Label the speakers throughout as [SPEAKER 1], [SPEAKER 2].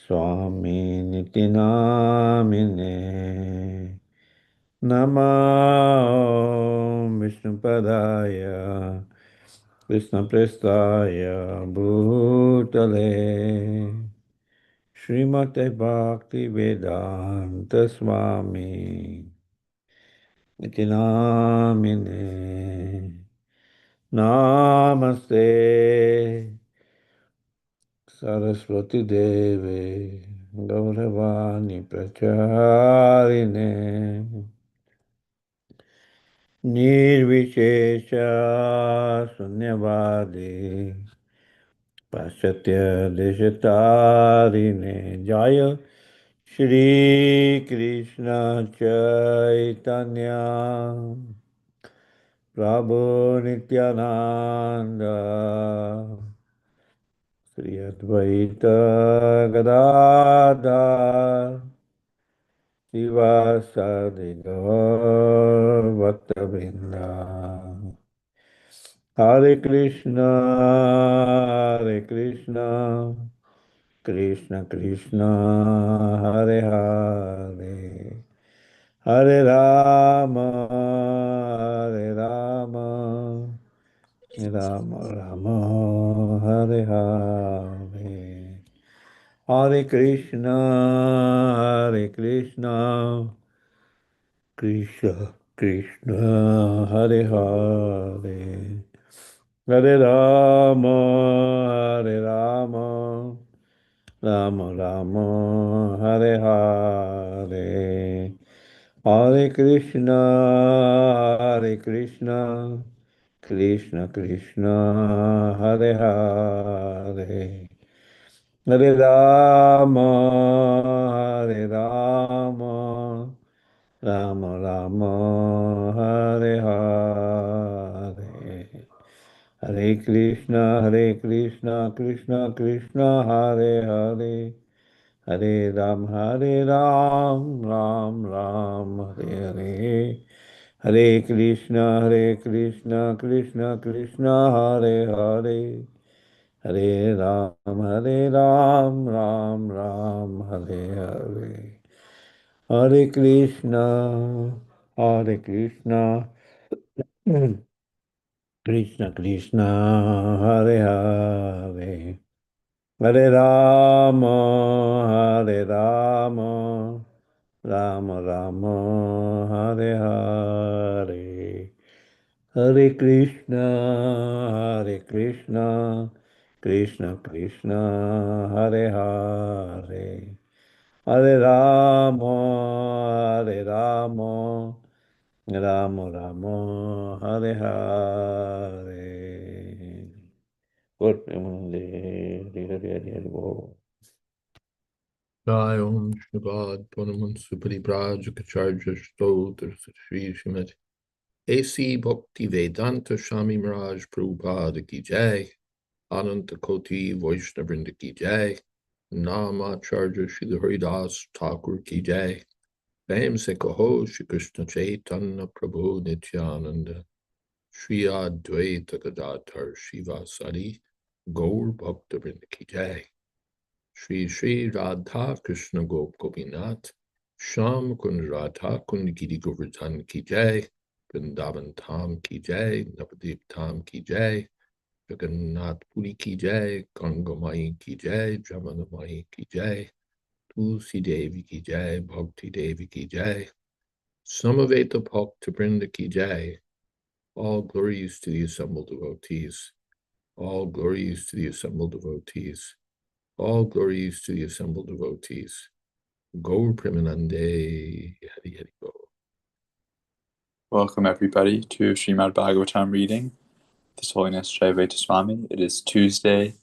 [SPEAKER 1] Swami Nitinamine Namah Vishnupadaya Krishnaprestaya Bhutale Srimate Bhakti Vedanta Swami Nitinamine Namaste Saraswati Deve Gauravani Pracharine Nirvishesha Sunyavadi Paschatya Deshatarine Jaya Shri Krishna Chaitanya Prabhu Nityananda Jayādvaita Gadadhar Sivasadi Gaur Bhaktavrinda Hare Krishna Krishna Krishna Hare Hare Hare Rama Hare Rama Rama Rama Hare Hare Hare Krishna Krishna Krishna Hare Hare Hare Rama Hare Rama Rama Rama Hare Hare Hare Krishna Krishna Krishna Hare Hare Hare Rama Rama Rama Hare Hare Hare Krishna Krishna Krishna Hare Hare Hare Ram Ram Hare Hare Hare Krishna Krishna Krishna Hare Hare Hare Ram Ram Hare Hare Hare Krishna Krishna Krishna Hare Hare Hare Rama Rama Rama Hare Hare Hare Krishna Krishna Krishna Hare Hare Hare Rama Rama Rama Hare Hare Good Monday,
[SPEAKER 2] Jai Om Shabad Panaman Supari Braj Kacharya Stotra Sri Srimad A.C. Bhakti Vedanta Swami Maharaj Prabhupada Ki Jai Ananta Koti Vaishnavrinda Ki Jai Namacharya Shri Haridas Thakur Ki Jai Prem Se Kaho Shri Krishna Chaitanya Prabhu Nityananda Shri Advaita Gadadhar Shivasari Gaur Bhaktavrinda Ki Jai Shri Shri Radha Krishna Gopinath Sham Kund Radha Kund Giri Govardhan Ki Jai Vrindavan Tham Ki Jai Navadip Tham Ki Jai Jagannath Puri Ki Jai Ganga Mai Ki Jai Jamana Mai Ki Jai Tulsi Devi Ki Jai Bhakti Devi Ki Jai Samaveta Bhakta Brinda Ki Jai. All glories to the assembled devotees. All glories to the assembled devotees. All glories to the assembled devotees. Gaur Premanande Hari Hari Bo.
[SPEAKER 3] Welcome everybody to Srimad Bhagavatam reading. His Holiness Jayādvaita Swami. It is Tuesday,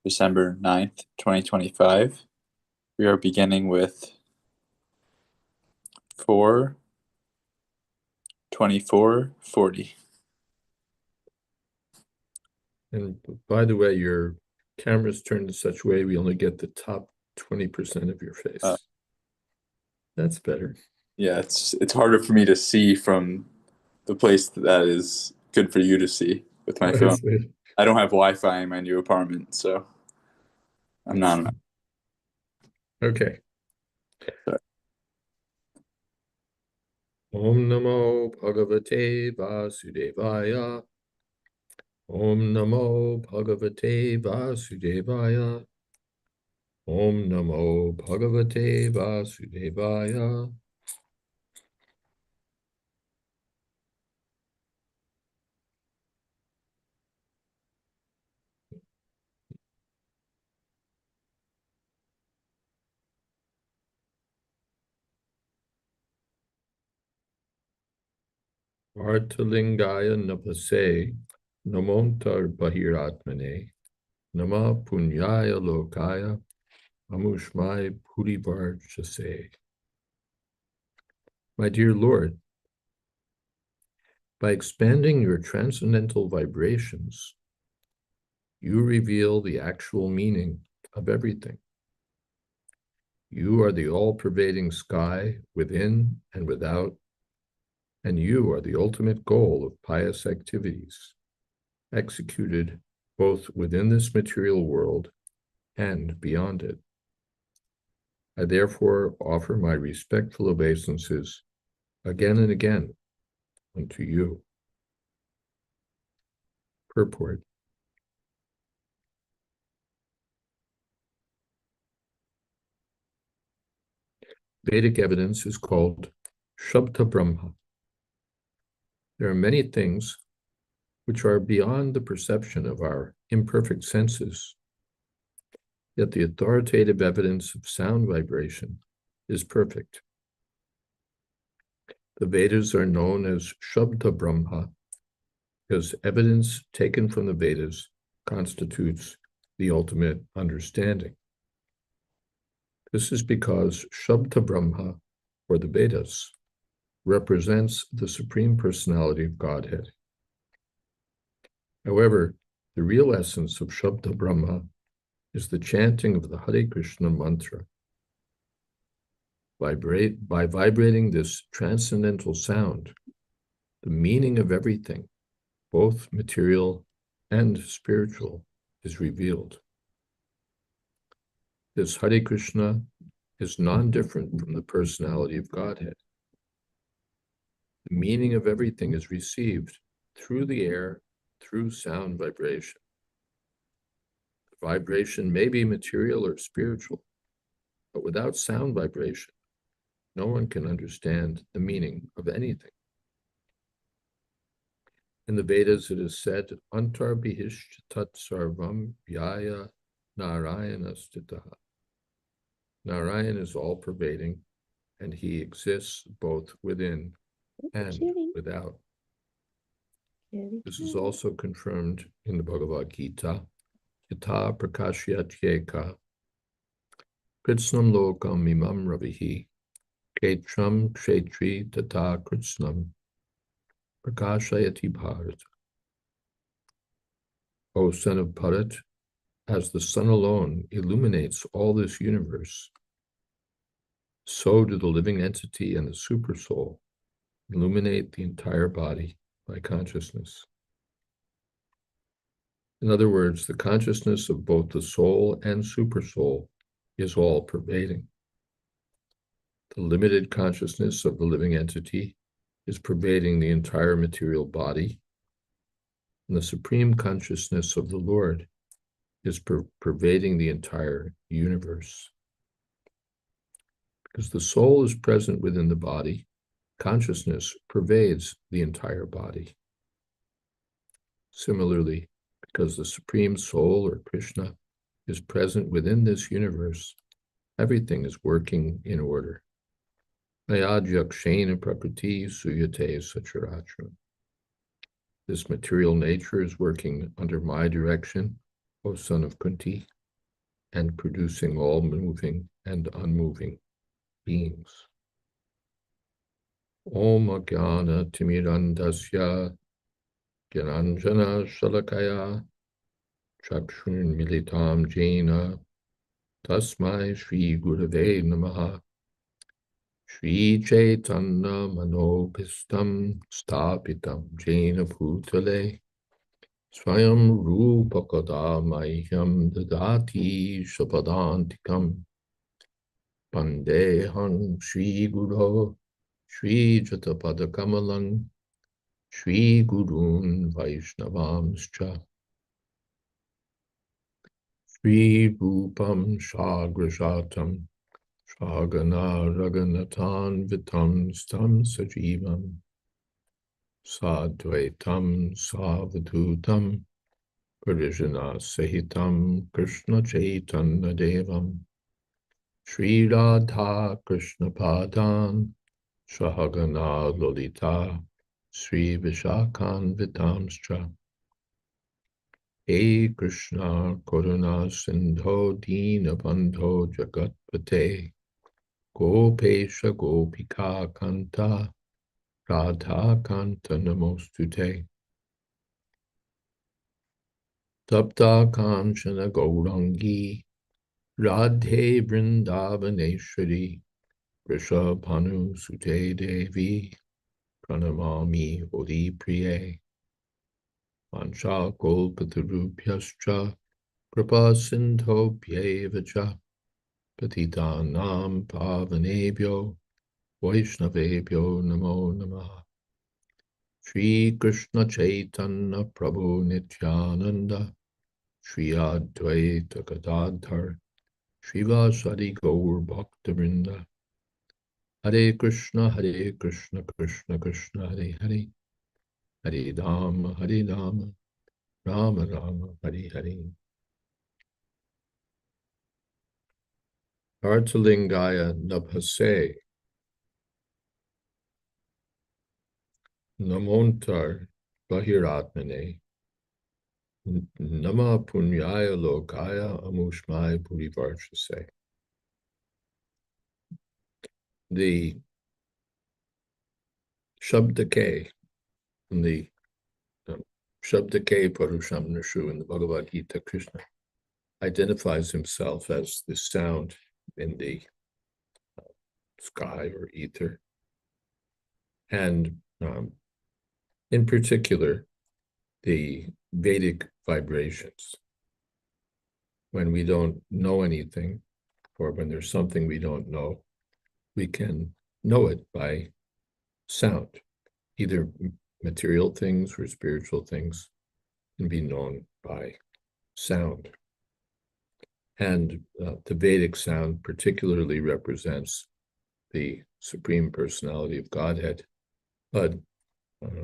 [SPEAKER 3] December 9th, 2025. We are beginning with 4:24:40.
[SPEAKER 2] And by the way, your camera's turned in such a way we only get the top 20% of your face. That's better.
[SPEAKER 3] Yeah, it's harder for me to see from the place that is good for you to see with my phone. I don't have Wi-Fi in my new apartment, so I'm not.
[SPEAKER 2] Okay.
[SPEAKER 3] Sorry.
[SPEAKER 2] Om Namo Bhagavate Vasudevaya. Om Namo Bhagavate Vasudevaya. Om Namo Bhagavate Vasudevaya. Artalingaya Napase Namontar Bahiratmane Nama Punyaya Lokaya Amushmai Purivarchase. My dear Lord, by expanding your transcendental vibrations, you reveal the actual meaning of everything. You are the all-pervading sky within and without, and you are the ultimate goal of pious activities, executed both within this material world and beyond it. I therefore offer my respectful obeisances again and again unto you. Purport. Vedic evidence is called Shabda Brahma. There are many things which are beyond the perception of our imperfect senses, yet the authoritative evidence of sound vibration is perfect. The Vedas are known as Shabda Brahma because evidence taken from the Vedas constitutes the ultimate understanding. This is because Shabda Brahma, or the Vedas, represents the Supreme Personality of Godhead. However, the real essence of Shabda Brahma is the chanting of the Hare Krishna mantra. By vibrating this transcendental sound, the meaning of everything, both material and spiritual, is revealed. This Hare Krishna is non-different from the personality of Godhead. The meaning of everything is received through the air, through sound vibration. The vibration may be material or spiritual, but without sound vibration, no one can understand the meaning of anything. In the Vedas, it is said, Antar bihishya tat sarvam yaya narayana stitaha. Narayan is all-pervading, and he exists both within and without. This is also confirmed in the Bhagavad Gita. Yata prakashyat kritsnam lokam imam ravihi kshetram kshetri tata kritsnam prakashayati bharat. O son of Bharat, as the sun alone illuminates all this universe, so do the living entity and the supersoul illuminate the entire body by consciousness. In other words, the consciousness of both the soul and supersoul is all-pervading. The limited consciousness of the living entity is pervading the entire material body, and the supreme consciousness of the Lord is pervading the entire universe. Because the soul is present within the body, consciousness pervades the entire body. Similarly, because the Supreme Soul, or Krishna, is present within this universe, everything is working in order. Ayadhyakshena prakriti suyate sacharacharam. This material nature is working under my direction, O son of Kunti, and producing all moving and unmoving beings. Om Ajnana Timirandasya Gyananjana Shalakaya Chakshun Militam Jena Tasmai Shri Gurave Namaha Shri Chaitanya Manopistam Stapitam Jena Bhutale Swayam Rupakada Mahyam Dadati Shapadantikam Pandehang Shri Guru Shri Jatapada Kamalang Shri Gurun Vaishnavamscha Shri Rupam Shagrajatam Shagana Raganatan Vitam Stam Sajivam Sadvaitam Savadutam Parijana Sahitam Krishna Chaitanya Devam Shri Radha Krishna Padan Shahagana Lolita Sri Vishakan Vitamstra He Krishna Koruna Sindho Dina Bandho Jagatpate Gopesha Gopika Kanta Radha Kanta Namostute Tapta Kanchana Gaurangi Radhe Vrindavaneshwari Rishabhanu Sute Devi Pranamami Odi Priye Mancha Kolpatarubhyascha Kripa Sindho Pyevacha Patitanam Pavanebhyo Vaishnavebhyo Namo Namah Shri Krishna Chaitanya Prabhu Nityananda Shri Advaita Gadadhar Srivasadi Gaur Bhaktivinoda Hare Krishna Krishna Krishna Hare Hare Hare Rama Rama Rama Hare Hare. Artalingaya Nabhase Namontar Bahiratmane Nama Punyaya Lokaya Amushmai Purivarshase. The Shabdake in the Shabdake Parusham Nashu in the Bhagavad Gita, Krishna identifies himself as the sound in the sky or ether. And in particular, the Vedic vibrations. When we don't know anything, or when there's something we don't know, we can know it by sound. Either material things or spiritual things can be known by sound. And the Vedic sound particularly represents the Supreme Personality of Godhead. But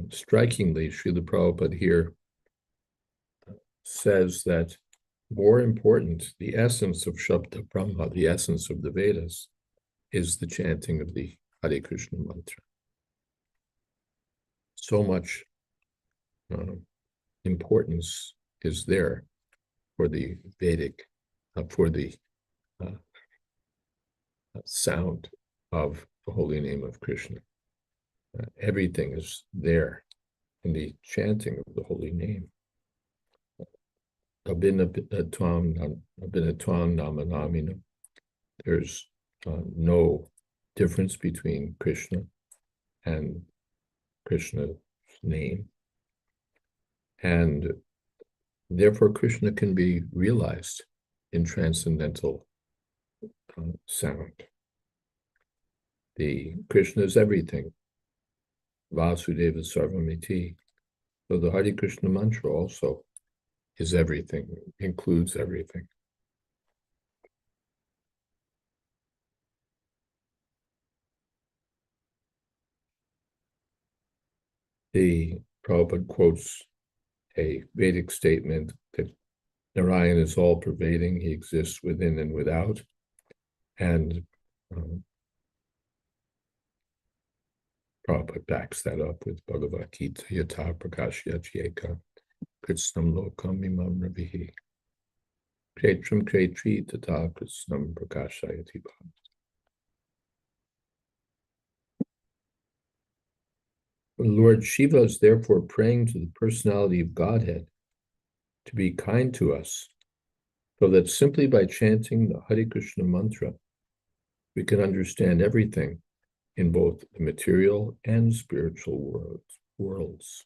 [SPEAKER 2] strikingly, Srila Prabhupada here says that more important, the essence of Shabda Brahma, the essence of the Vedas, is the chanting of the Hare Krishna mantra. So much importance is there for the Vedic, for the sound of the holy name of Krishna. Everything is there in the chanting of the holy name. Abhinatvam Namanamina. There's no difference between Krishna and Krishna's name. And therefore, Krishna can be realized in transcendental sound. The Krishna is everything. Vasudeva Sarvamiti. So the Hare Krishna mantra also is everything, includes everything. The Prabhupada quotes a Vedic statement that Narayan is all-pervading, he exists within and without, and Prabhupada backs that up with Bhagavad Gita, Yata Prakashyacheka, Kritsnam Lokam Imam Ravihi, Kretram Kretri Tata Kritsnam Prakashayati Bhav. Lord Shiva is therefore praying to the personality of Godhead to be kind to us, so that simply by chanting the Hare Krishna mantra, we can understand everything in both the material and spiritual worlds.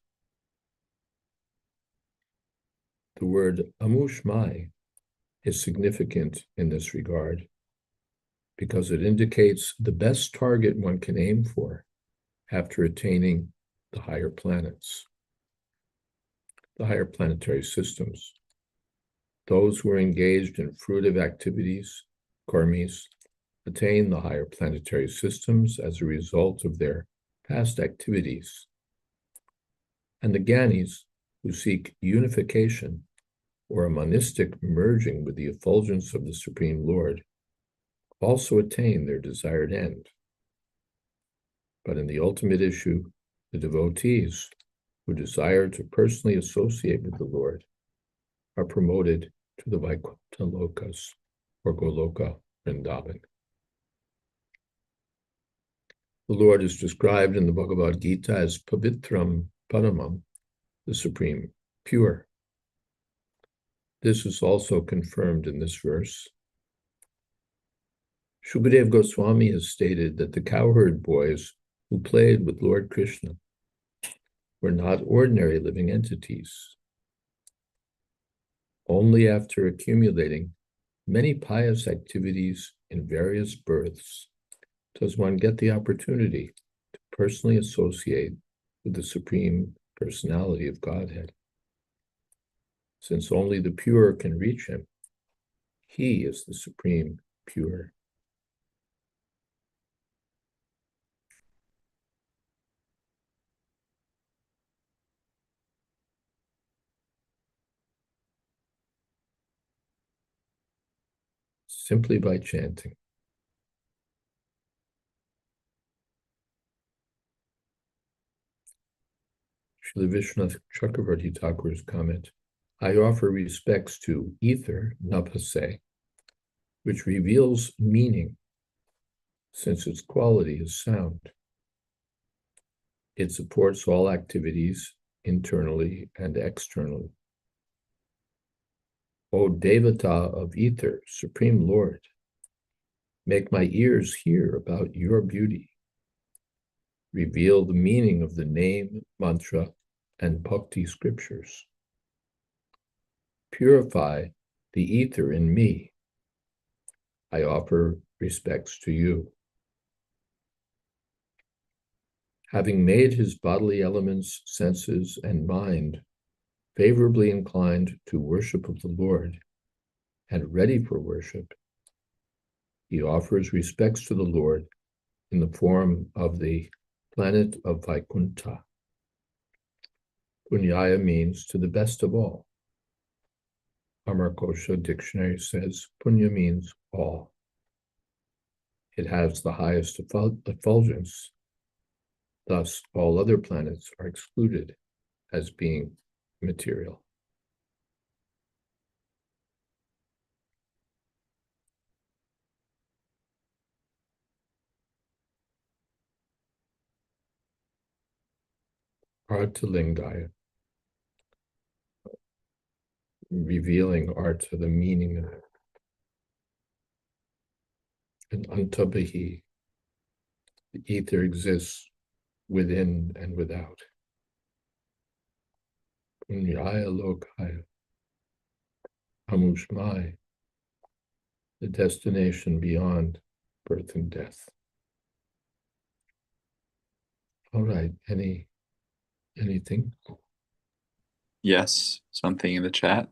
[SPEAKER 2] The word amushmai is significant in this regard. because it indicates the best target one can aim for after attaining the higher planets, the higher planetary systems. Those who are engaged in fruitive activities, karmis, attain the higher planetary systems as a result of their past activities. And the Gyanis, who seek unification or a monistic merging with the effulgence of the Supreme Lord, also attain their desired end. But in the ultimate issue, the devotees who desire to personally associate with the Lord are promoted to the Vaikuntha Lokas, or Goloka Vrindavan. The Lord is described in the Bhagavad Gita as Pavitram Paramam, the Supreme Pure. This is also confirmed in this verse. Shukadeva Goswami has stated that the cowherd boys who played with Lord Krishna were not ordinary living entities. Only after accumulating many pious activities in various births does one get the opportunity to personally associate with the Supreme Personality of Godhead. Since only the pure can reach him, he is the Supreme Pure. Simply by chanting. Srila Vishwanath Chakravarti Thakur's comment, I offer respects to ether, napase, which reveals meaning, since its quality is sound. It supports all activities internally and externally. O Devata of ether, Supreme Lord, make my ears hear about your beauty. Reveal the meaning of the name, mantra, and bhakti scriptures. Purify the ether in me. I offer respects to you. Having made his bodily elements, senses, and mind favorably inclined to worship of the Lord and ready for worship, he offers respects to the Lord in the form of the planet of Vaikuntha. Punyaya means to the best of all. Amarkosha dictionary says punya means all. It has the highest effulgence. Thus, all other planets are excluded as being material. Arthalingaya, revealing artha, the meaning of it. And antabahi, the ether exists within and without. Punyaya lokaya, amushmai, the destination beyond birth and death. All right, anything?
[SPEAKER 3] Yes, something in the chat.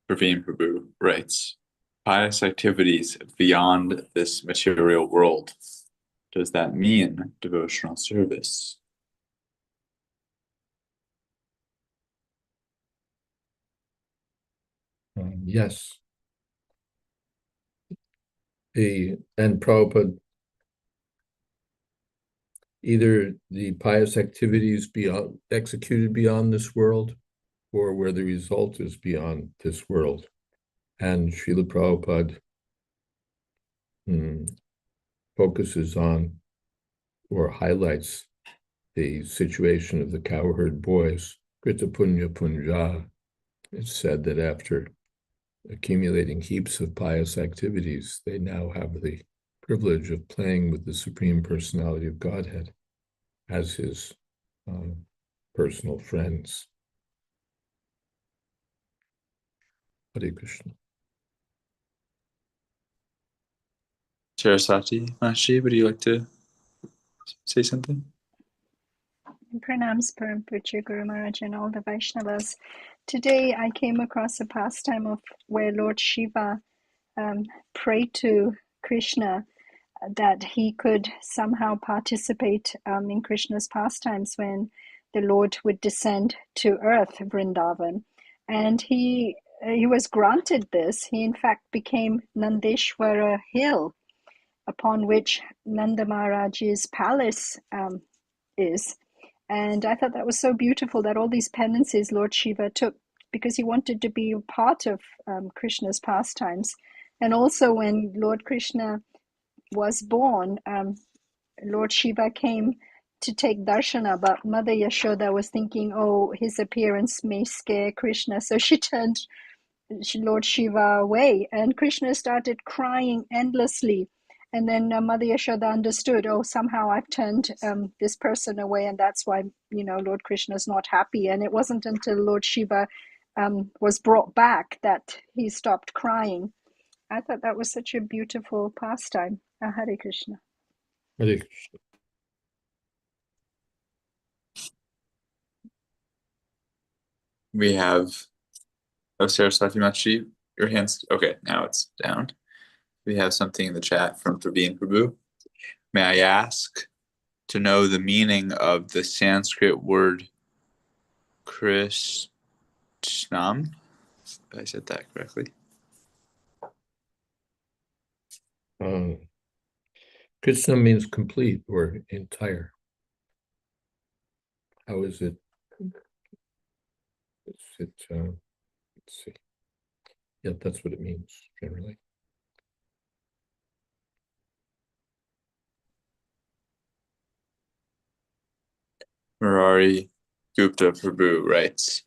[SPEAKER 3] Praveen Prabhu writes, pious activities beyond this material world. Does that mean devotional service?
[SPEAKER 2] Yes. And Prabhupada, either the pious activities executed beyond this world, or where the result is beyond this world. And Srila Prabhupada focuses on or highlights the situation of the cowherd boys. Krita Punya Punja. It's said that after accumulating heaps of pious activities, they now have the privilege of playing with the Supreme Personality of Godhead as his personal friends. Hare Krishna.
[SPEAKER 3] Saraswati Mashi, would you like to say something?
[SPEAKER 4] Pranams Param Puja Guru Maharaj and all the Vaishnavas. Today I came across a pastime of where Lord Shiva prayed to Krishna that he could somehow participate in Krishna's pastimes when the Lord would descend to earth, Vrindavan. And he was granted this. He in fact became Nandeshwara Hill, upon which Nanda Maharaj's palace is. And I thought that was so beautiful that all these penances Lord Shiva took because he wanted to be a part of Krishna's pastimes. And also when Lord Krishna was born, Lord Shiva came to take darshana, but Mother Yashoda was thinking, oh, his appearance may scare Krishna. So she turned Lord Shiva away, and Krishna started crying endlessly. And then Mother Yashoda understood, oh, somehow I've turned this person away, and that's why, Lord Krishna is not happy. And it wasn't until Lord Shiva was brought back that he stopped crying. I thought that was such a beautiful pastime. Hare Krishna.
[SPEAKER 2] Hare Krishna.
[SPEAKER 3] We have, Saraswati Machi, your hand's, okay, now it's down. We have something in the chat from Praveen Prabhu. May I ask to know the meaning of the Sanskrit word Krishnam? If I said that correctly.
[SPEAKER 2] Krishna means complete or entire. How is it? Let's see. Yeah, that's what it means generally.
[SPEAKER 3] Murari Gupta Prabhu writes,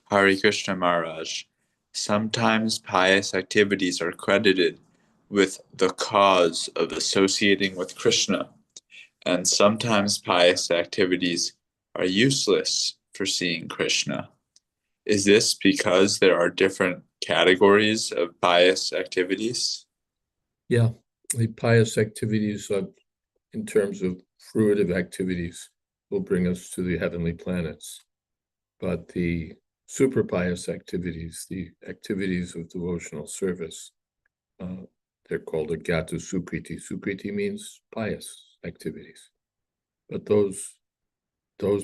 [SPEAKER 3] Hare Krishna Maharaj, sometimes pious activities are credited with the cause of associating with Krishna, and sometimes pious activities are useless for seeing Krishna. Is this because there are different categories of pious activities?
[SPEAKER 2] Yeah, the pious activities in terms of fruitive activities will bring us to the heavenly planets. But the super pious activities, the activities of devotional service, they're called Agyata Sukriti. Sukriti means pious activities. But those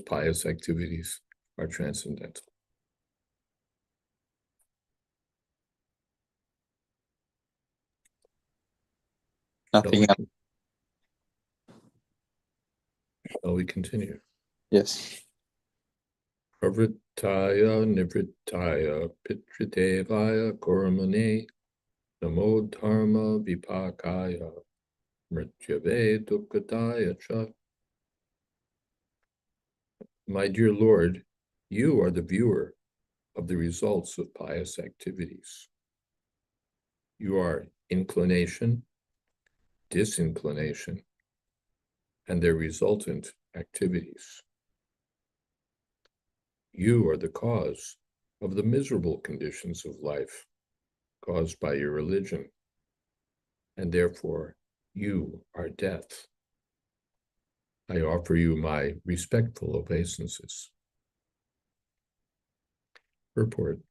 [SPEAKER 2] pious activities are transcendental.
[SPEAKER 3] Nothing else.
[SPEAKER 2] Shall we continue?
[SPEAKER 3] Yes.
[SPEAKER 2] Pravrittaya nivrittaya pitridevaya kormane namo dharma vipakaya mrityave dukkadaya cha. My dear Lord, you are the viewer of the results of pious activities. You are inclination, disinclination, and their resultant activities. You are the cause of the miserable conditions of life caused by your religion, and therefore you are death. I offer you my respectful obeisances. Purport: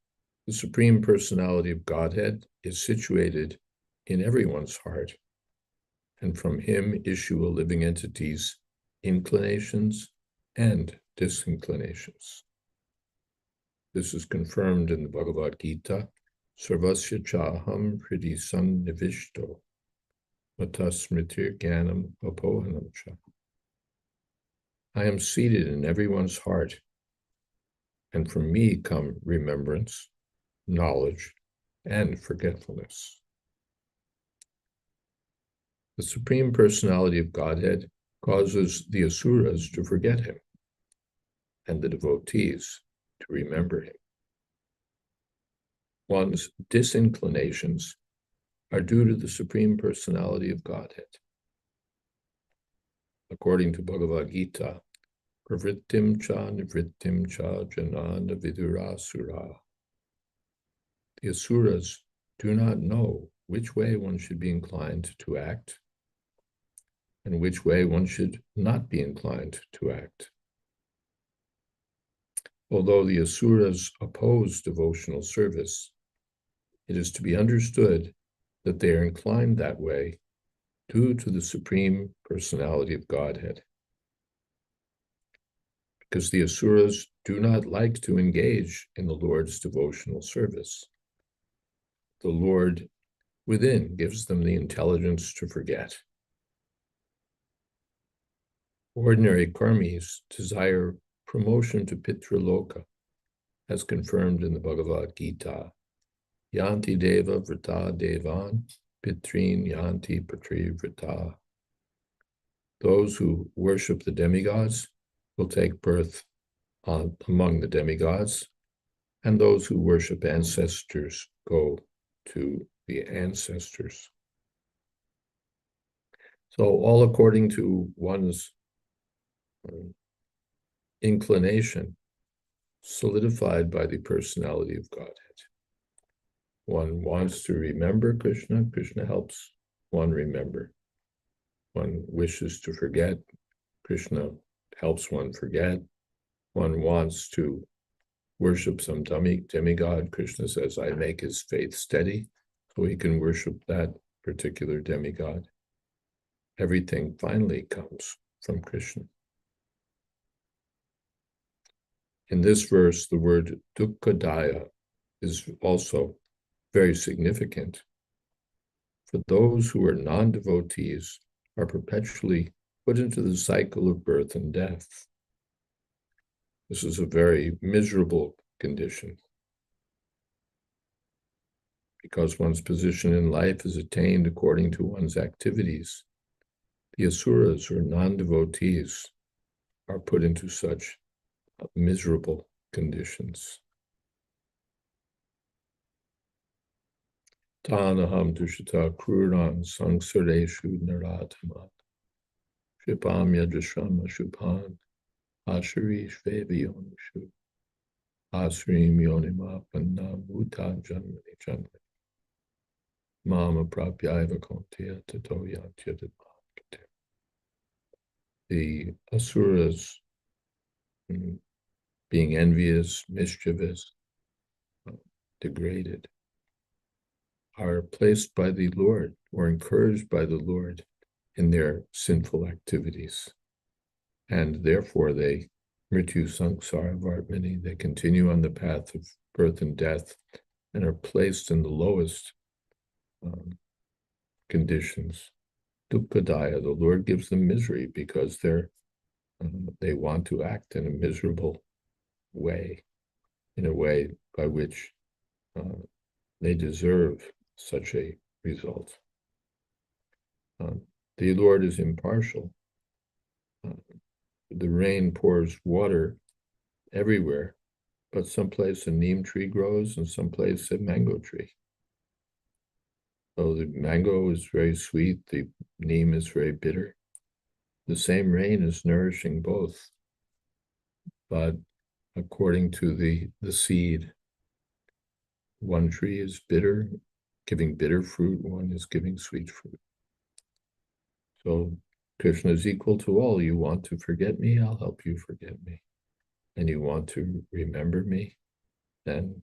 [SPEAKER 2] the Supreme Personality of Godhead is situated in everyone's heart, and from him issue a living entity's inclinations and disinclinations. This is confirmed in the Bhagavad Gita, Sarvasya chaham hridi sannivishto matasmritir jnanam apohanam cha. I am seated in everyone's heart, and from me come remembrance, knowledge, and forgetfulness. The Supreme Personality of Godhead causes the asuras to forget him, and the devotees to remember him. One's disinclinations are due to the Supreme Personality of Godhead. According to Bhagavad Gita, pravrittim cha nivrittim cha janana vidurasura. The asuras do not know which way one should be inclined to act and which way one should not be inclined to act. Although the asuras oppose devotional service, it is to be understood that they are inclined that way due to the Supreme Personality of Godhead. Because the asuras do not like to engage in the Lord's devotional service. The Lord within gives them the intelligence to forget. Ordinary karmis desire promotion to Pitraloka, as confirmed in the Bhagavad Gita. Yanti deva vrita devan, pitrin yanti patri vrita. Those who worship the demigods will take birth among the demigods, and those who worship ancestors go to the ancestors. So all according to one's inclination, solidified by the personality of Godhead. One wants to remember Krishna, Krishna helps one remember. One wishes to forget, Krishna helps one forget. One wants to worship some demigod, Krishna says, I make his faith steady, so he can worship that particular demigod. Everything finally comes from Krishna. In this verse, the word dukkadaya is also very significant. For those who are non-devotees are perpetually put into the cycle of birth and death. This is a very miserable condition because one's position in life is attained according to one's activities. The asuras, or non-devotees, are put into such miserable conditions. Tanaham dushita kruran sangsareshu naratamat shipam yadrashama shupan asharish veviyonishu asrim yonimapannam uta janmani janmani mama prapyaiva konteya tato yantyadat. The asuras, being envious, mischievous, degraded, are placed by the Lord or encouraged by the Lord in their sinful activities. And therefore they mrityu samsara vartmani, they continue on the path of birth and death and are placed in the lowest conditions. Dukkadaya, the Lord gives them misery because they want to act in a miserable way, in a way by which they deserve such a result. The Lord is impartial. The rain pours water everywhere, but someplace a neem tree grows and someplace a mango tree. So the mango is very sweet, the neem is very bitter. The same rain is nourishing both, but according to the seed, one tree is bitter, giving bitter fruit, one is giving sweet fruit. So Krishna is equal to all. You want to forget me, I'll help you forget me. And you want to remember me, then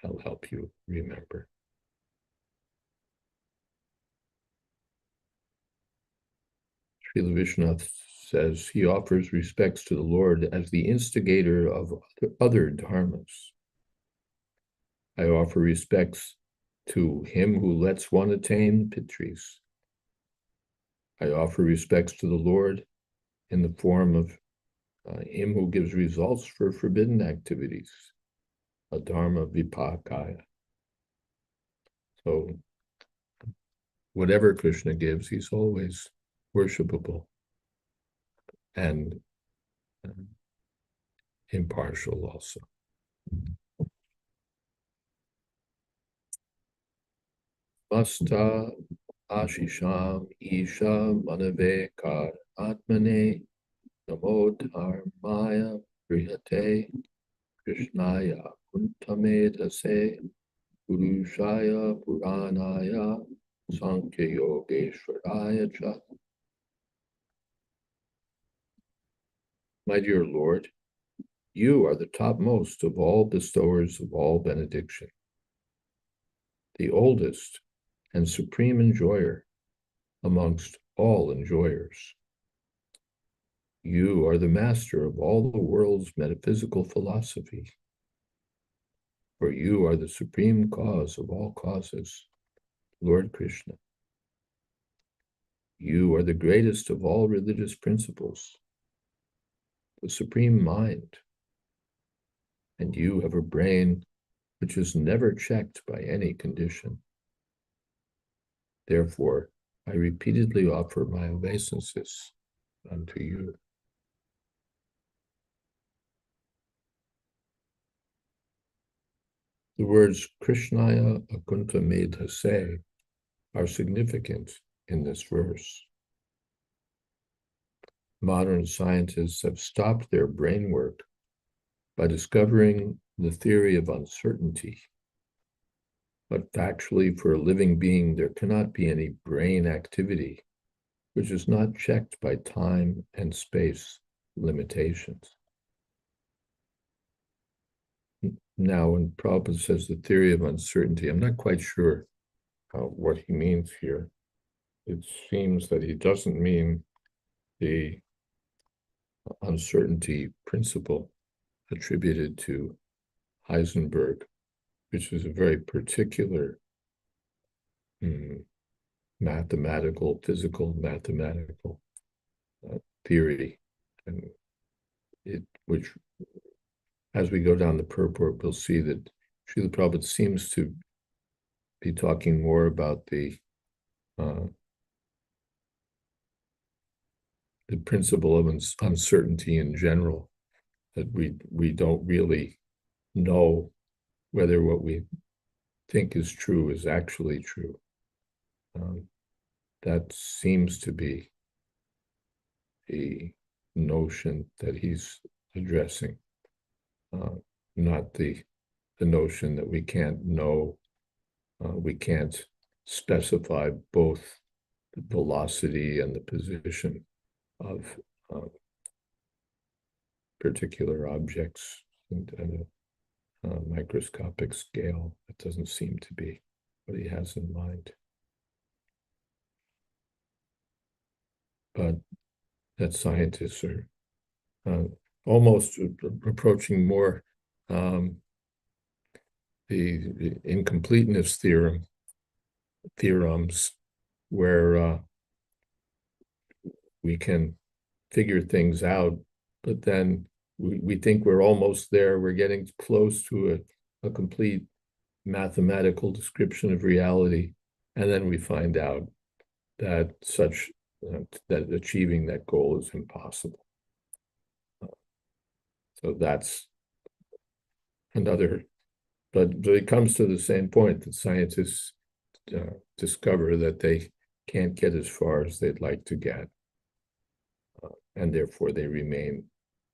[SPEAKER 2] I'll help you remember. Srila Vishwanath says he offers respects to the Lord as the instigator of other dharmas. I offer respects to him who lets one attain pitris. I offer respects to the Lord in the form of him who gives results for forbidden activities, a dharma vipakaya. So whatever Krishna gives, he's always worshipable and impartial also. Masta ashisham isha manave kar atmane namo dharmaya priyate krishnaya kuntamedase purushaya puranaya sankhya yogeshwaraya cha My dear Lord, you are the topmost of all bestowers of all benediction, the oldest and supreme enjoyer amongst all enjoyers. You are the master of all the world's metaphysical philosophy, for you are the supreme cause of all causes, Lord Krishna. You are the greatest of all religious principles, the supreme mind, and you have a brain which is never checked by any condition. Therefore, I repeatedly offer my obeisances unto you. The words Krishnaya Akunta Medhase are significant in this verse. Modern scientists have stopped their brain work by discovering the theory of uncertainty. But factually, for a living being, there cannot be any brain activity which is not checked by time and space limitations. Now, when Prabhupada says the theory of uncertainty, I'm not quite sure what he means here. It seems that he doesn't mean the uncertainty principle attributed to Heisenberg, which is a very particular physical mathematical theory, and which, as we go down the purport, we'll see that Srila Prabhupada seems to be talking more about the principle of uncertainty in general, that we don't really know whether what we think is true is actually true. That seems to be the notion that he's addressing, not the notion that we can't know, we can't specify both the velocity and the position of particular objects and a microscopic scale. That doesn't seem to be what he has in mind. But that scientists are almost approaching more the incompleteness theorems, where we can figure things out, but then we think we're almost there, we're getting close to a complete mathematical description of reality, and then we find out that that achieving that goal is impossible. So that's another, but it comes to the same point that scientists discover that they can't get as far as they'd like to get, and therefore they remain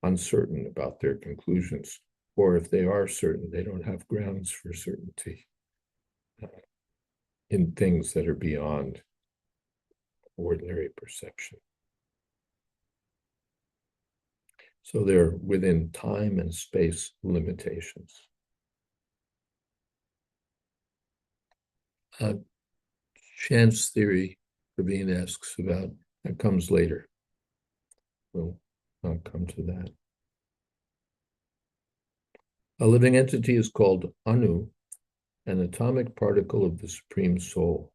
[SPEAKER 2] uncertain about their conclusions, or if they are certain, they don't have grounds for certainty in things that are beyond ordinary perception. So they're within time and space limitations. Chance theory, Praveen asks about, that comes later. We'll come to that. A living entity is called Anu, an atomic particle of the Supreme Soul,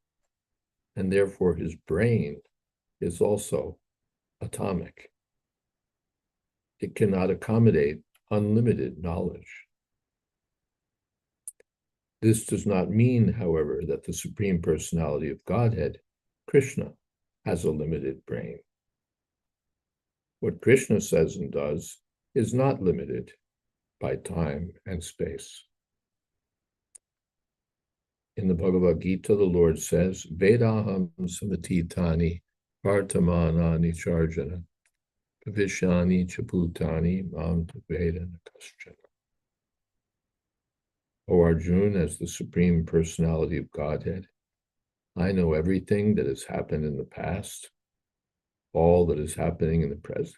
[SPEAKER 2] and therefore his brain is also atomic. It cannot accommodate unlimited knowledge. This does not mean, however, that the Supreme Personality of Godhead, Krishna, has a limited brain. What Krishna says and does is not limited by time and space. In the Bhagavad Gita, the Lord says, Vedaham samatitani vartamanani charjana Vishani Chaputani Mam Vedana Kaschana. O Arjuna, as the Supreme Personality of Godhead, I know everything that has happened in the past, all that is happening in the present,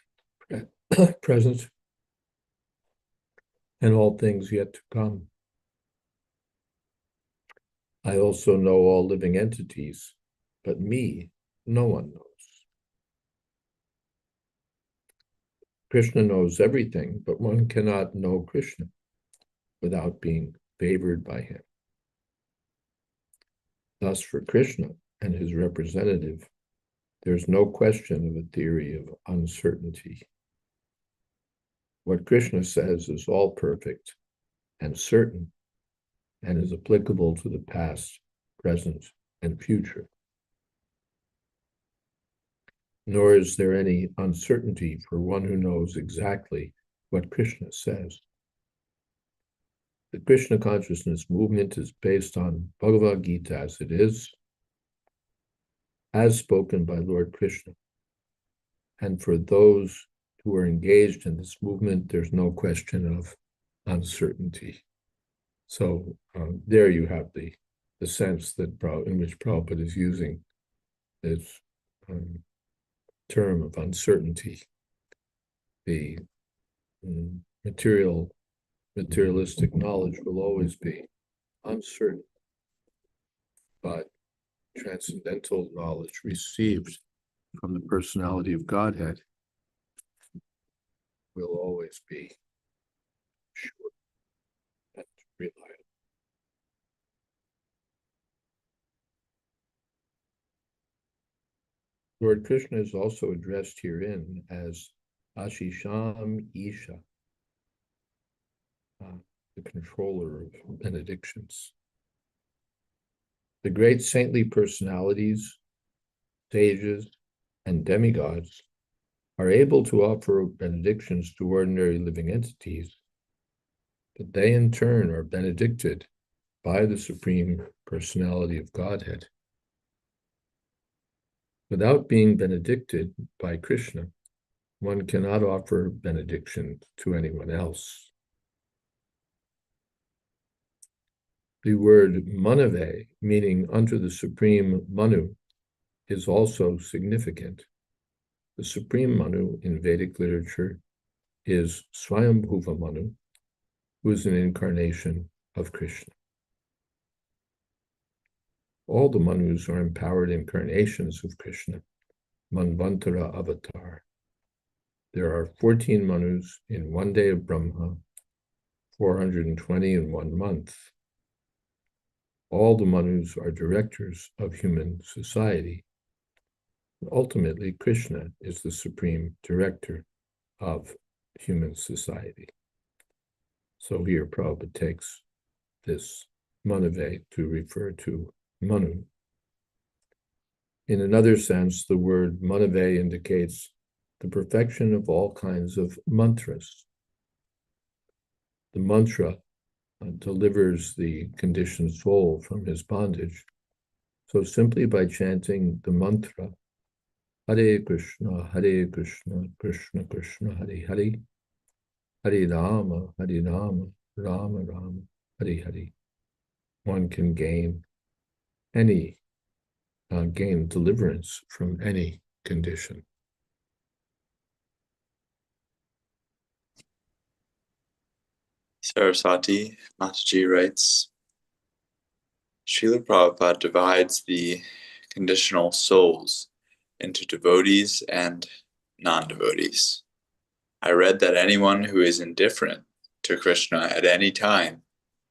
[SPEAKER 2] present, and all things yet to come. I also know all living entities, but me, no one knows. Krishna knows everything, but one cannot know Krishna without being favored by him. Thus, for Krishna and his representative, there's no question of a theory of uncertainty. What Krishna says is all perfect and certain, and is applicable to the past, present, and future. Nor is there any uncertainty for one who knows exactly what Krishna says. The Krishna consciousness movement is based on Bhagavad Gita as it is, as spoken by Lord Krishna. And for those who are engaged in this movement, there's no question of uncertainty. So there you have the sense that in which Prabhupada is using this term of uncertainty. The materialistic knowledge will always be uncertain, but transcendental knowledge received from the personality of Godhead will always be sure and reliable. Lord Krishna is also addressed herein as Ashisham Isha, the controller of benedictions. The great saintly personalities, sages, and demigods are able to offer benedictions to ordinary living entities, but they in turn are benedicted by the Supreme Personality of Godhead. Without being benedicted by Krishna, one cannot offer benediction to anyone else. The word manave, meaning unto the Supreme Manu, is also significant. The Supreme Manu in Vedic literature is Swayambhuva Manu, who is an incarnation of Krishna. All the Manus are empowered incarnations of Krishna, Manvantara avatar. There are 14 Manus in one day of Brahma, 420 in 1 month. All the Manus are directors of human society. Ultimately, Krishna is the supreme director of human society. So here Prabhupada takes this manave to refer to Manu. In another sense, the word manave indicates the perfection of all kinds of mantras. The mantra delivers the conditioned soul from his bondage. So simply by chanting the mantra, Hare Krishna, Krishna Krishna, Hare Hare, Hare Rama, Rama Rama, Hare Hare, one can gain deliverance from any condition.
[SPEAKER 3] Saraswati Mataji writes, Srila Prabhupada divides the conditional souls into devotees and non-devotees. I read that anyone who is indifferent to Krishna at any time,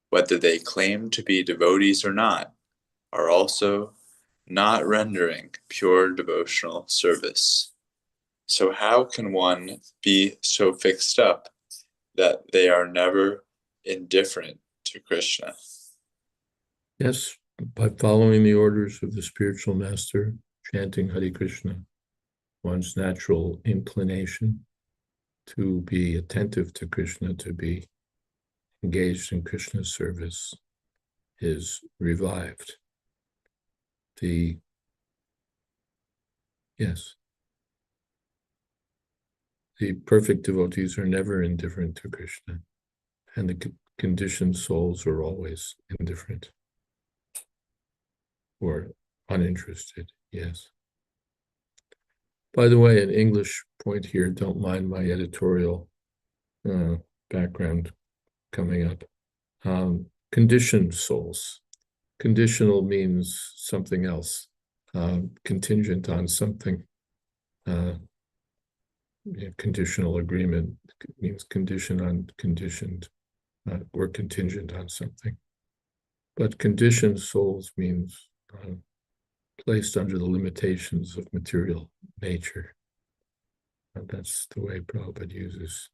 [SPEAKER 3] whether they claim to be devotees or not, are also not rendering pure devotional service. So how can one be so fixed up that they are never indifferent to Krishna?
[SPEAKER 2] Yes, by following the orders of the spiritual master, chanting Hare Krishna, one's natural inclination to be attentive to Krishna, to be engaged in Krishna's service, is revived. The perfect devotees are never indifferent to Krishna, and the conditioned souls are always indifferent or uninterested, yes. By the way, an English point here, don't mind my editorial background coming up. Conditioned souls. Conditional means something else. Contingent on something. Conditional agreement means condition on conditioned or contingent on something. But conditioned souls means placed under the limitations of material nature. And that's the way Prabhupada uses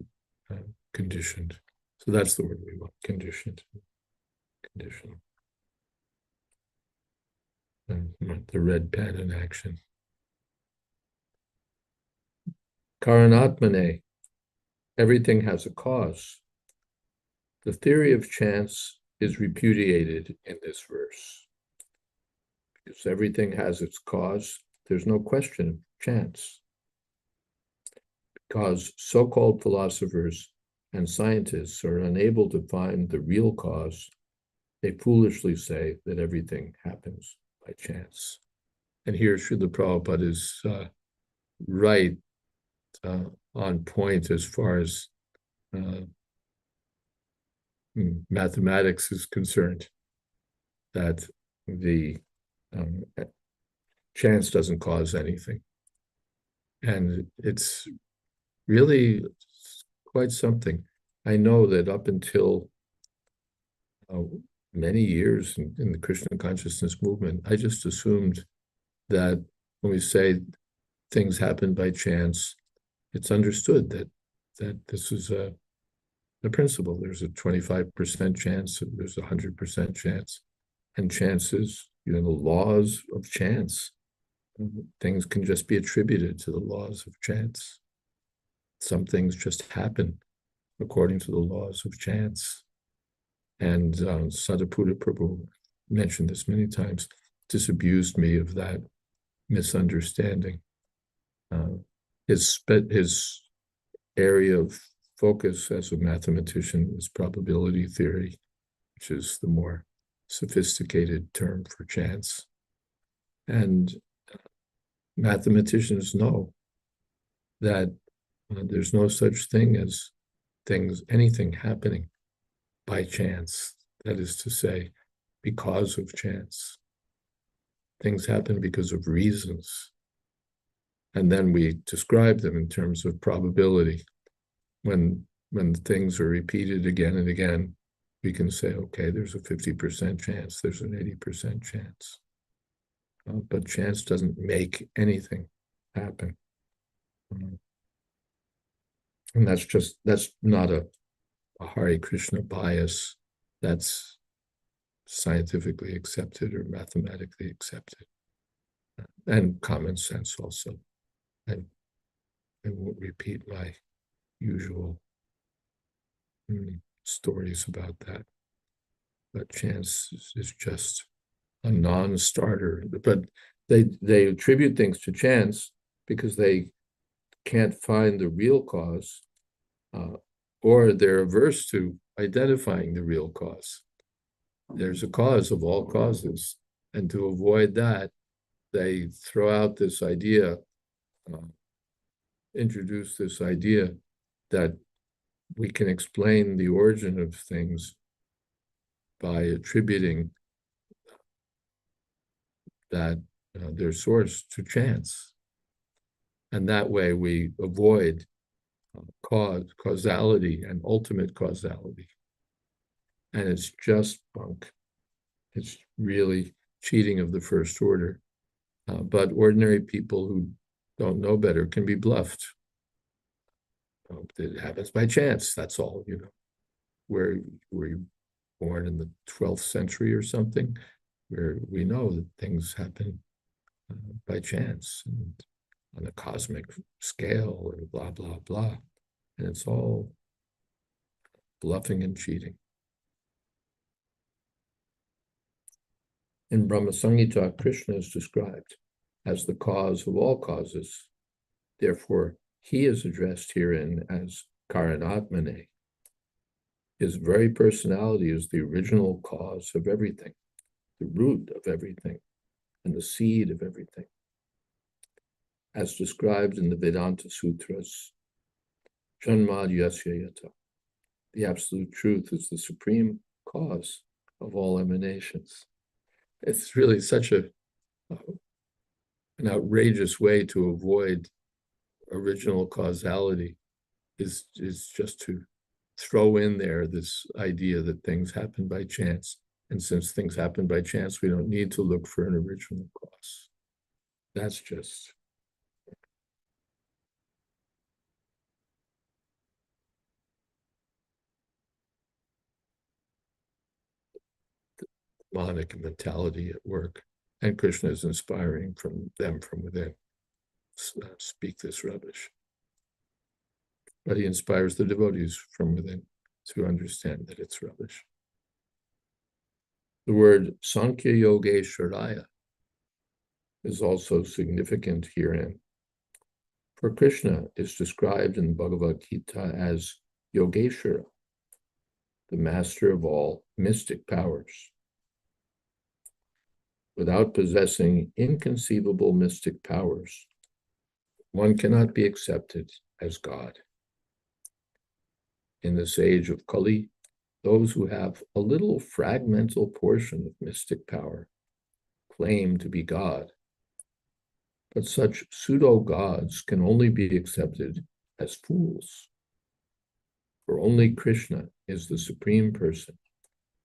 [SPEAKER 2] conditioned. So that's the word we want, conditioned, conditional. The red pen in action. Karanatmane, everything has a cause. The theory of chance is repudiated in this verse. Because everything has its cause, there's no question of chance. Because so-called philosophers and scientists are unable to find the real cause, they foolishly say that everything happens by chance. And here Srila Prabhupada is right on point as far as mathematics is concerned, that the chance doesn't cause anything. And it's really quite something. I know that up until many years in the Krishna consciousness movement, I just assumed that when we say things happen by chance, it's understood that this is a principle. There's a 25% chance, there's a 100% chance, and chances, the laws of chance. Things can just be attributed to the laws of chance. Some things just happen according to the laws of chance. And Sadhaputta Prabhu mentioned this many times, disabused me of that misunderstanding. His area of focus as a mathematician was probability theory, which is the more sophisticated term for chance. And mathematicians know that there's no such thing as anything happening by chance. That is to say, because of chance. Things happen because of reasons. And then we describe them in terms of probability. When things are repeated again and again, we can say, okay, there's a 50% chance, there's an 80% chance. But chance doesn't make anything happen. And that's not a Hare Krishna bias. That's scientifically accepted or mathematically accepted. And common sense also. I won't repeat my usual stories about that. But chance is just a non-starter. But they attribute things to chance because they can't find the real cause, or they're averse to identifying the real cause. There's a cause of all causes, and to avoid that, they throw out this idea, introduce this idea that we can explain the origin of things by attributing that their source to chance. And that way we avoid causality and ultimate causality. And it's just bunk. It's really cheating of the first order. But ordinary people who don't know better can be bluffed. It happens by chance, that's all, Were you born in the 12th century or something, where we know that things happen by chance and on a cosmic scale and blah, blah, blah. And it's all bluffing and cheating. In Brahma Samhita, Krishna is described as the cause of all causes. Therefore, he is addressed herein as Karanatmane. His very personality is the original cause of everything, the root of everything, and the seed of everything. as described in the Vedanta Sutras, Janmad Yasya Yata. The absolute truth is the supreme cause of all emanations. It's really such an outrageous way to avoid original causality, is just to throw in there this idea that things happen by chance. And since things happen by chance, we don't need to look for an original cause. That's just demonic mentality at work. And Krishna is inspiring from them from within. Speak this rubbish. But he inspires the devotees from within to understand that it's rubbish. The word Sankhya Yogeshwaraya is also significant herein. For Krishna is described in Bhagavad Gita as Yogeshwara, the master of all mystic powers. Without possessing inconceivable mystic powers, one cannot be accepted as God. In this age of Kali, those who have a little fragmental portion of mystic power claim to be God. But such pseudo-gods can only be accepted as fools. For only Krishna is the supreme person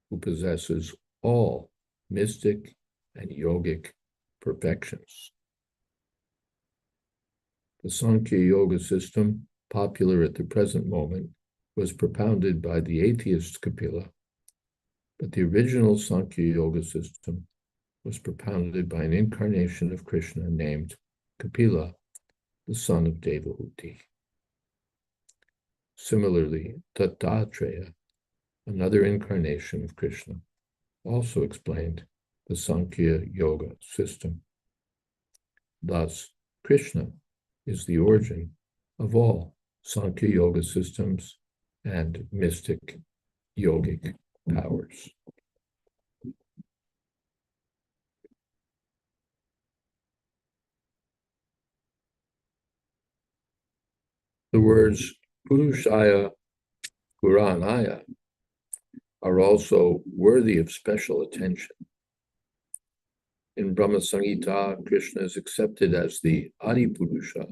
[SPEAKER 2] who possesses all mystic and yogic perfections. The Sankhya Yoga system, popular at the present moment, was propounded by the atheist Kapila, but the original Sankhya Yoga system was propounded by an incarnation of Krishna named Kapila, the son of Devahuti. Similarly, Dattatreya, another incarnation of Krishna, also explained the Sankhya Yoga system. Thus, Krishna is the origin of all Sankhya Yoga systems and mystic yogic powers. The words Purushaya, Puranaya are also worthy of special attention. In Brahma Samhita, Krishna is accepted as the Adi Purusha,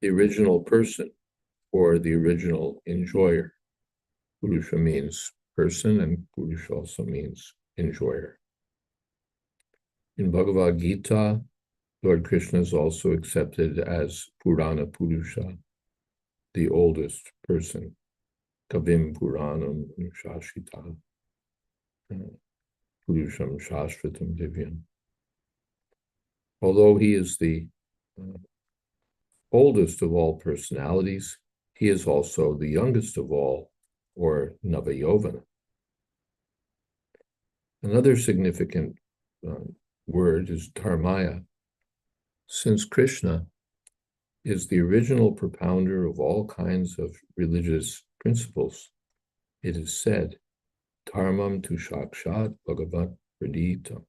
[SPEAKER 2] the original person, or the original enjoyer. Purusha means person, and Purusha also means enjoyer. In Bhagavad Gita, Lord Krishna is also accepted as Purana Purusha, the oldest person, Kavim Puranam Shashita, Purusham Shashvatam Divyam. Although he is the oldest of all personalities, he is also the youngest of all, or Navayovana. Another significant word is Dharmaya. Since Krishna is the original propounder of all kinds of religious principles, it is said, Dharmam tu shakshat bhagavat pradita.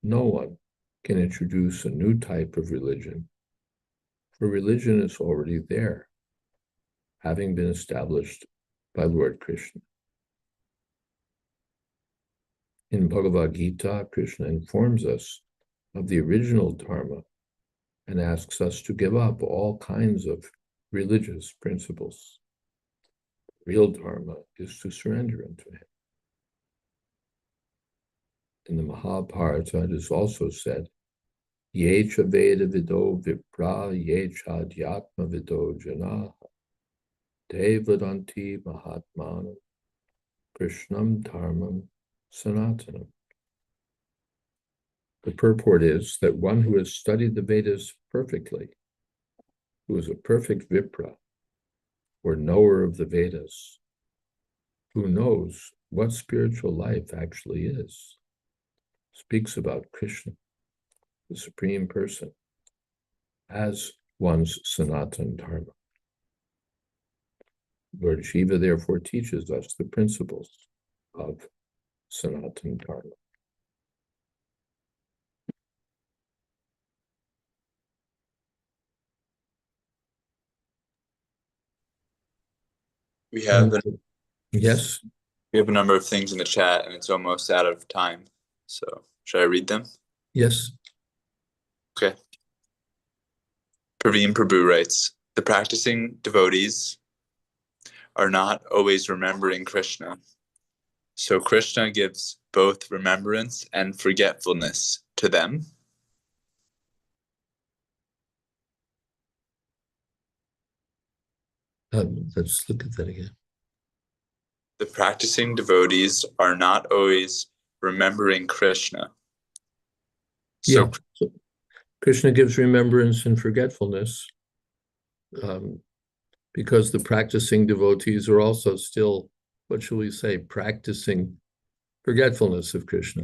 [SPEAKER 2] No one can introduce a new type of religion, for religion is already there, having been established by Lord Krishna. In Bhagavad Gita, Krishna informs us of the original Dharma and asks us to give up all kinds of religious principles. Real Dharma is to surrender unto him. In the Mahabharata, it is also said, Ye cha Veda vido vipra, ye cha dhyatma vido jana, te vadanti mahatmanam, Krishnam dharmam sanatanam. The purport is that one who has studied the Vedas perfectly, who is a perfect Vipra, or knower of the Vedas, who knows what spiritual life actually is, speaks about Krishna, the Supreme Person, as one's Sanatan Dharma. Lord Shiva therefore teaches us the principles of Sanatan Dharma.
[SPEAKER 3] We have
[SPEAKER 2] Yes.
[SPEAKER 3] we have a number of things in the chat, and it's almost out of time. So should I read them?
[SPEAKER 2] Yes.
[SPEAKER 3] Okay. Praveen Prabhu writes, the practicing devotees are not always remembering Krishna. So Krishna gives both remembrance and forgetfulness to them.
[SPEAKER 2] Let's look at that again.
[SPEAKER 3] The practicing devotees are not always remembering Krishna. So
[SPEAKER 2] Krishna gives remembrance and forgetfulness because the practicing devotees are also still, what shall we say, practicing forgetfulness of Krishna.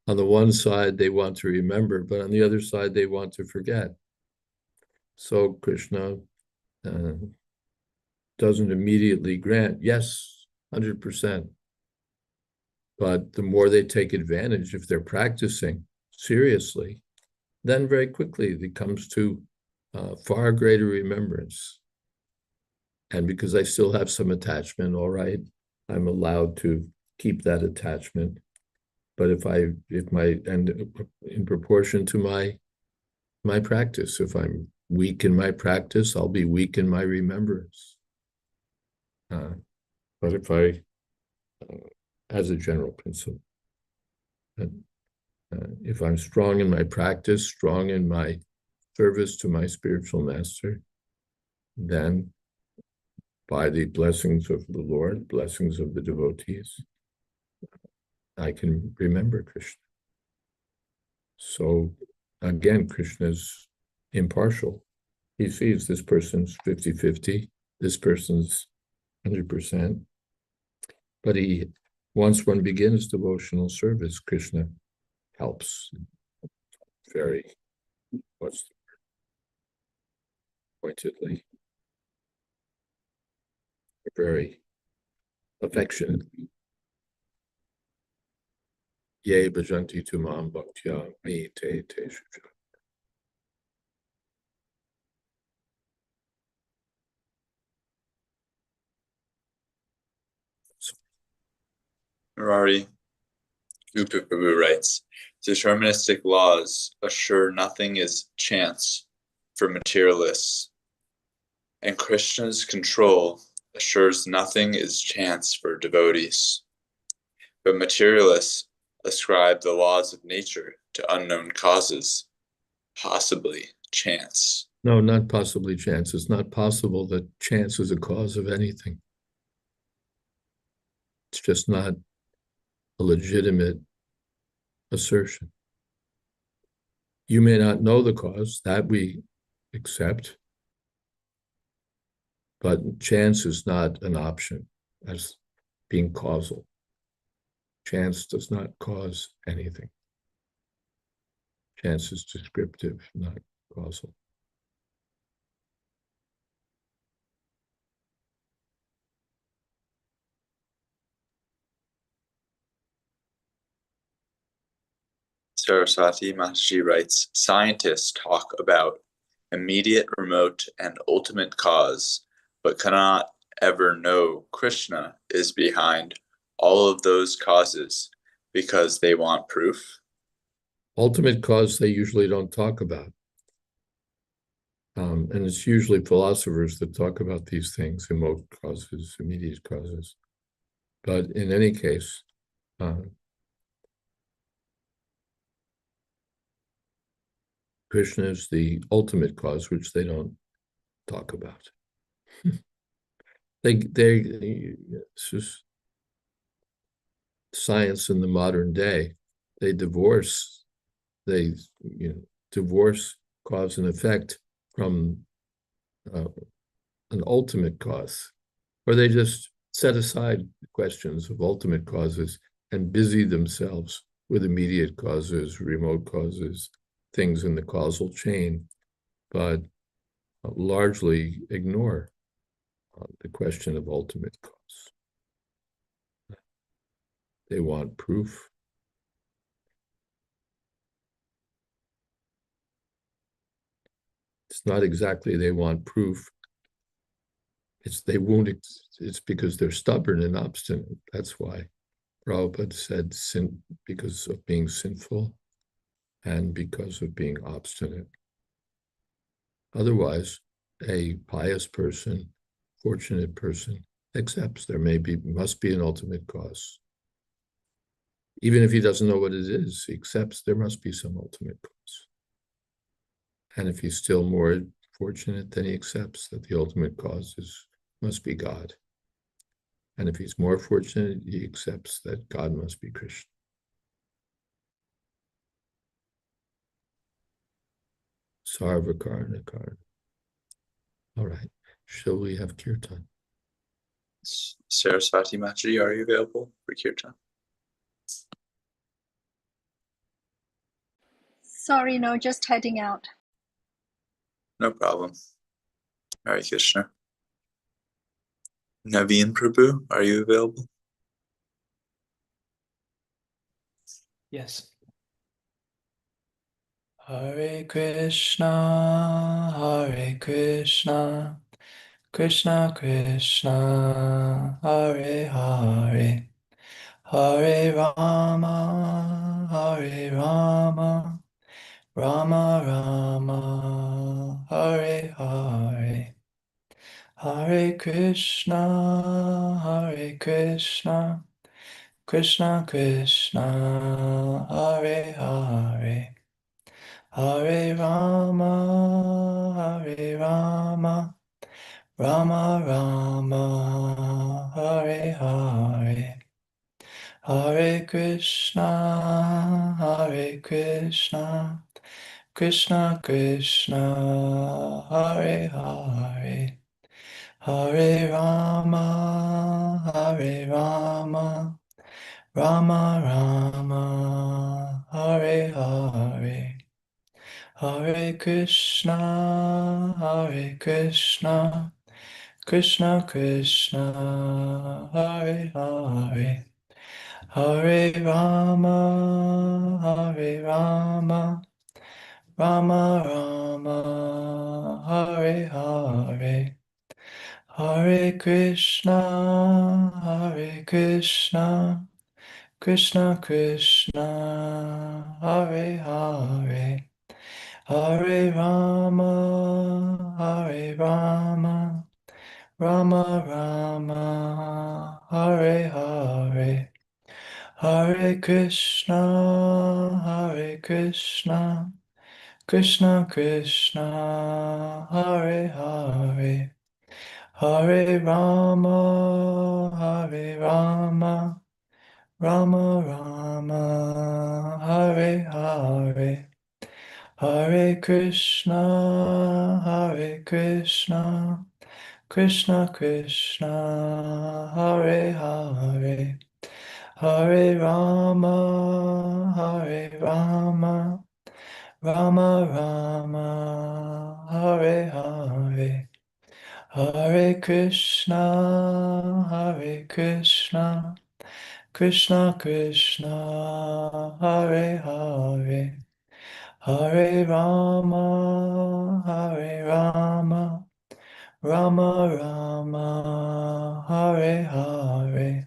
[SPEAKER 2] On the one side, they want to remember, but on the other side, they want to forget. So Krishna doesn't immediately grant, yes, 100%. But the more they take advantage, if they're practicing seriously, then very quickly it comes to far greater remembrance. And because I still have some attachment, all right, I'm allowed to keep that attachment. But in proportion to my practice, if I'm weak in my practice, I'll be weak in my remembrance. But as a general principle, if I'm strong in my practice, strong in my service to my spiritual master, then by the blessings of the Lord, blessings of the devotees, I can remember Krishna. So again, Krishna is impartial. He sees this person's 50-50, this person's 100%. But once one begins devotional service, Krishna helps very, pointedly, very affectionately. Ye bhajanti tu mam bhaktya me te shuja.
[SPEAKER 3] Murari Upaprabhu writes, deterministic laws assure nothing is chance for materialists, and Krishna's control assures nothing is chance for devotees. But materialists ascribe the laws of nature to unknown causes, possibly chance.
[SPEAKER 2] No, not possibly chance. It's not possible that chance is a cause of anything. It's just not a legitimate assertion. You may not know the cause, that we accept, but chance is not an option as being causal. Chance does not cause anything. Chance is descriptive, not causal.
[SPEAKER 3] Saraswati Mataji writes, scientists talk about immediate, remote, and ultimate cause, but cannot ever know Krishna is behind all of those causes because they want proof.
[SPEAKER 2] Ultimate cause they usually don't talk about. And it's usually philosophers that talk about these things, remote causes, immediate causes. But in any case, Krishna is the ultimate cause, which they don't talk about. It's just science in the modern day. They divorce cause and effect from an ultimate cause, or they just set aside questions of ultimate causes and busy themselves with immediate causes, remote causes, things in the causal chain, but largely ignore the question of ultimate cause. They want proof. It's not exactly they want proof. It's because they're stubborn and obstinate. That's why Prabhupada said sin because of being sinful and because of being obstinate. Otherwise, a pious person, fortunate person, accepts there must be an ultimate cause. Even if he doesn't know what it is, he accepts there must be some ultimate cause. And if he's still more fortunate, then he accepts that the ultimate cause must be God. And if he's more fortunate, he accepts that God must be Krishna. Sarvakarna Karna. All right. Shall we have kirtan?
[SPEAKER 3] Saraswati Mataji, are you available for kirtan?
[SPEAKER 4] Sorry, no, just heading out.
[SPEAKER 3] No problem. Hare Krishna. Naveen Prabhu, are you available?
[SPEAKER 5] Yes. Hare Krishna, Hare Krishna, Krishna Krishna, Hare Hare, Hare Rama, Hare Rama, Rama Rama, Hare Hare, Hare Krishna, Hare Krishna, Krishna Krishna, Hare Hare, Hare Rama, Hare Rama, Rama Rama, Hare Hare, Hare Krishna, Hare Krishna, Krishna Krishna, Hare Hare, Hare Rama, Hare Rama, Rama Rama, Hare Hare, Hare Krishna, Hare Krishna, Krishna Krishna, Hare Hare, Hare Rama, Hare Rama, Rama Rama, Hare Hare, Hare Krishna, Hare Krishna, Krishna Krishna, Hare Hare, Hare Rama, Hare Rama, Rama Rama, Hare Hare, Hare Krishna, Hare Krishna, Krishna Krishna, Hare Hare, Hare Rama, Hare Rama, Rama Rama, Hare Hare, Hare Krishna, Hare Krishna, Krishna Krishna, Hare Hare, Hare Rama, Hare Rama, Rama Rama, Hare Hare, Hare Krishna, Hare Krishna, Krishna Krishna, Hare Hare, Hare Rama, Hare Rama, Rama Rama, Hare Hare,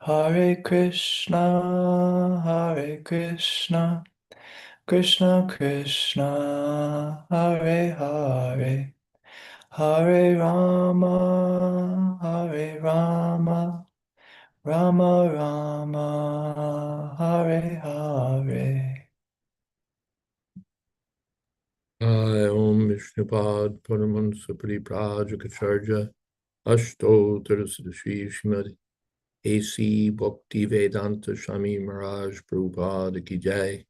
[SPEAKER 5] Hare Krishna, Hare Krishna, Krishna Krishna, Hare Hare, Hare Rama, Hare Rama, Rama Rama, Hare Hare.
[SPEAKER 2] Om Vishnupad Paramahansa Pariprajaka Ashtottara Sri Srimad A.C. Bhakti Vedanta Swami Maharaj Prabhupada Ki Jai,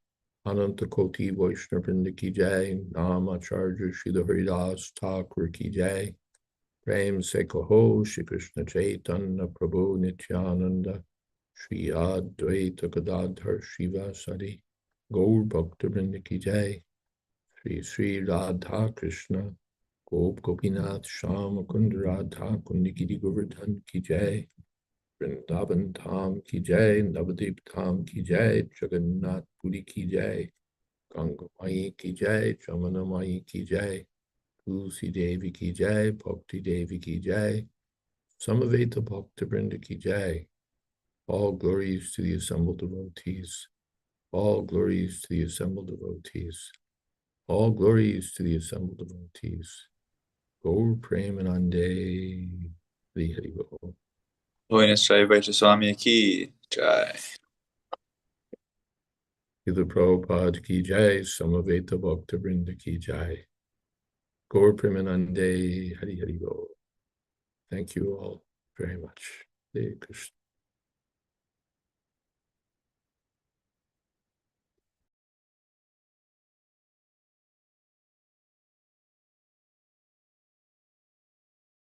[SPEAKER 2] Ananta Koti Vaishnavrinda Ki Jai, Namacharya Srila Haridas Thakur Ki Jai, Prem Se Kaho Shri Krishna Chaitanya Prabhu Nityananda, Shri Jayādvaita Gadadhar Shivasari, Gaur Bhakta Vrinda Ki Jai, Shri Sri Radha Krishna, Gop Gopinath Shama Kund Radha Kundikiri Govardhan Ki Jai, Vrindavan Dham Ki Jai, Navadip Dham Ki Jai, Jagannath Puri Ki Jai, Ganga Mai Ki Jai, Jamana Mai Ki Jai, Tulsi Devi ki jai, Bhakti Devi ki jai, Samaveta Bhakta Vrinda ki jai. All glories to the assembled devotees. All glories to the assembled devotees. All glories to the assembled devotees. Gaur Premanande Hari Hari Bol.
[SPEAKER 3] Holiness Jayādvaita Swami ki jai.
[SPEAKER 2] Srila Prabhupada ki jai, Samaveta Bhakta Vrinda ki jai. Gaur Premanande Hari Hari Bol. Thank you all very much. Hare Krishna.